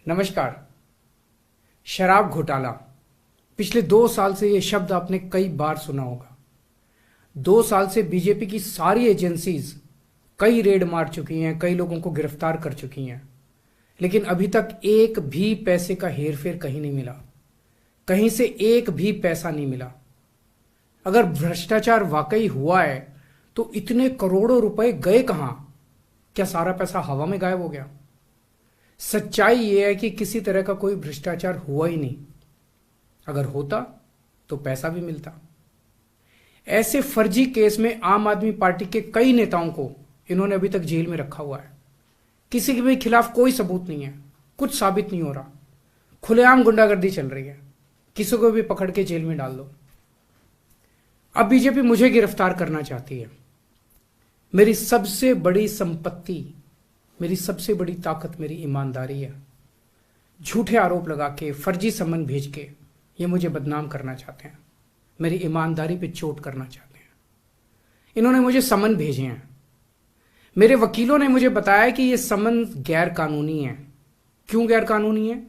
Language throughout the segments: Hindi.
नमस्कार। शराब घोटाला, पिछले 2 साल से यह शब्द आपने कई बार सुना होगा। 2 साल से बीजेपी की सारी एजेंसीज कई रेड मार चुकी हैं, कई लोगों को गिरफ्तार कर चुकी हैं, लेकिन अभी तक एक भी पैसे का हेरफेर कहीं नहीं मिला, कहीं से एक भी पैसा नहीं मिला। अगर भ्रष्टाचार वाकई हुआ है तो इतने करोड़ों रुपए गए कहां? क्या सारा पैसा हवा में गायब हो गया? सच्चाई यह है कि किसी तरह का कोई भ्रष्टाचार हुआ ही नहीं। अगर होता तो पैसा भी मिलता। ऐसे फर्जी केस में आम आदमी पार्टी के कई नेताओं को इन्होंने अभी तक जेल में रखा हुआ है। किसी के भी खिलाफ कोई सबूत नहीं है, कुछ साबित नहीं हो रहा, खुलेआम गुंडागर्दी चल रही है, किसी को भी पकड़ के जेल में डाल दो। अब बीजेपी मुझे गिरफ्तार करना चाहती है। मेरी सबसे बड़ी संपत्ति, मेरी सबसे बड़ी ताकत मेरी ईमानदारी है। झूठे आरोप लगा के, फर्जी समन भेज के ये मुझे बदनाम करना चाहते हैं, मेरी ईमानदारी पे चोट करना चाहते हैं। इन्होंने मुझे समन भेजे हैं। मेरे वकीलों ने मुझे बताया कि ये समन गैर कानूनी है। क्यों गैर कानूनी है?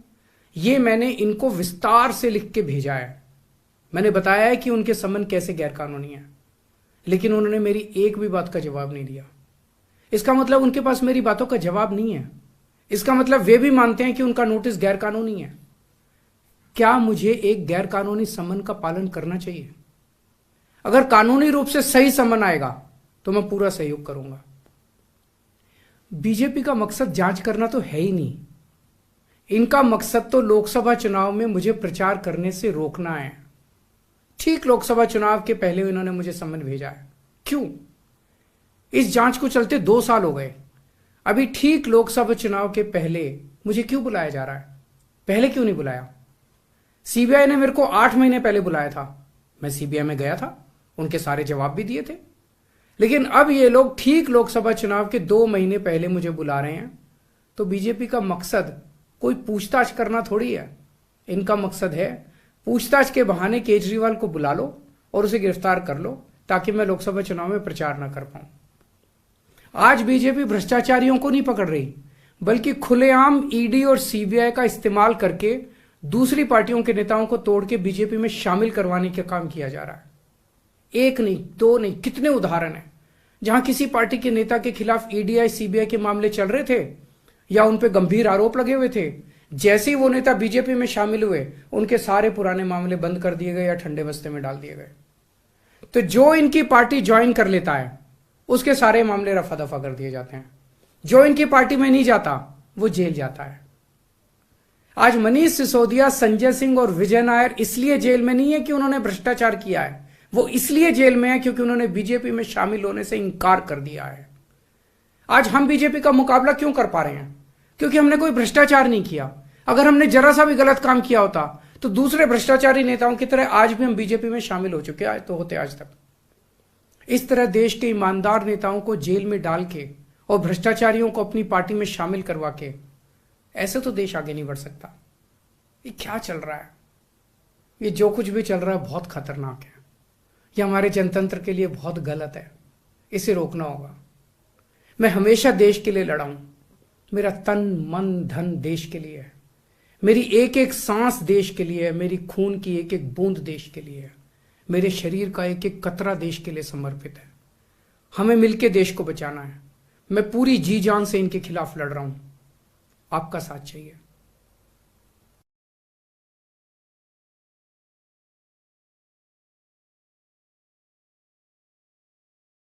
ये मैंने इनको विस्तार से लिख के भेजा है। मैंने बताया है कि उनके समन कैसे गैर कानूनी है, लेकिन उन्होंने मेरी एक भी बात का जवाब नहीं दिया। इसका मतलब उनके पास मेरी बातों का जवाब नहीं है। इसका मतलब वे भी मानते हैं कि उनका नोटिस गैर कानूनी है। क्या मुझे एक गैर कानूनी समन का पालन करना चाहिए? अगर कानूनी रूप से सही समन आएगा तो मैं पूरा सहयोग करूंगा। बीजेपी का मकसद जांच करना तो है ही नहीं। इनका मकसद तो लोकसभा चुनाव में मुझे प्रचार करने से रोकना है। ठीक लोकसभा चुनाव के पहले इन्होंने मुझे समन भेजा है। क्यों? इस जांच को चलते 2 साल हो गए। अभी ठीक लोकसभा चुनाव के पहले मुझे क्यों बुलाया जा रहा है? पहले क्यों नहीं बुलाया? सीबीआई ने मेरे को 8 महीने पहले बुलाया था। मैं सीबीआई में गया था, उनके सारे जवाब भी दिए थे। लेकिन अब ये लोग ठीक लोकसभा चुनाव के 2 महीने पहले मुझे बुला रहे हैं। तो बीजेपी का मकसद कोई पूछताछ करना थोड़ी है। इनका मकसद है पूछताछ के बहाने केजरीवाल को बुला लो और उसे गिरफ्तार कर लो, ताकि मैं लोकसभा चुनाव में प्रचार ना कर पाऊं। आज बीजेपी भ्रष्टाचारियों को नहीं पकड़ रही, बल्कि खुलेआम ईडी और सीबीआई का इस्तेमाल करके दूसरी पार्टियों के नेताओं को तोड़ के बीजेपी में शामिल करवाने का काम किया जा रहा है। एक नहीं, 2 नहीं, कितने उदाहरण हैं जहां किसी पार्टी के नेता के खिलाफ ईडी सीबीआई के मामले चल रहे थे या उन पे गंभीर आरोप लगे हुए थे। जैसे ही वो नेता बीजेपी में शामिल हुए, उनके सारे पुराने मामले बंद कर दिए गए या ठंडे बस्ते में डाल दिए गए। तो जो इनकी पार्टी ज्वाइन कर लेता है उसके सारे मामले रफा दफा कर दिए जाते हैं। जो इनकी पार्टी में नहीं जाता वो जेल जाता है। आज मनीष सिसोदिया, संजय सिंह और विजय नायर इसलिए जेल में नहीं है कि उन्होंने भ्रष्टाचार किया है, वो इसलिए जेल में है क्योंकि उन्होंने बीजेपी में शामिल होने से इंकार कर दिया है। आज हम बीजेपी का मुकाबला क्यों कर पा रहे हैं? क्योंकि हमने कोई भ्रष्टाचार नहीं किया। अगर हमने जरा सा भी गलत काम किया होता तो दूसरे भ्रष्टाचारी नेताओं की तरह आज भी हम बीजेपी में शामिल हो चुके तो होते आज तक। इस तरह देश के ईमानदार नेताओं को जेल में डाल के और भ्रष्टाचारियों को अपनी पार्टी में शामिल करवा के ऐसे तो देश आगे नहीं बढ़ सकता। ये क्या चल रहा है? ये जो कुछ भी चल रहा है बहुत खतरनाक है। ये हमारे जनतंत्र के लिए बहुत गलत है। इसे रोकना होगा। मैं हमेशा देश के लिए लड़ा हूं। मेरा तन मन धन देश के लिए है। मेरी एक एक सांस देश के लिए है। मेरी खून की एक एक बूंद देश के लिए है। मेरे शरीर का एक एक कतरा देश के लिए समर्पित है। हमें मिलकर देश को बचाना है। मैं पूरी जी जान से इनके खिलाफ लड़ रहा हूं। आपका साथ चाहिए।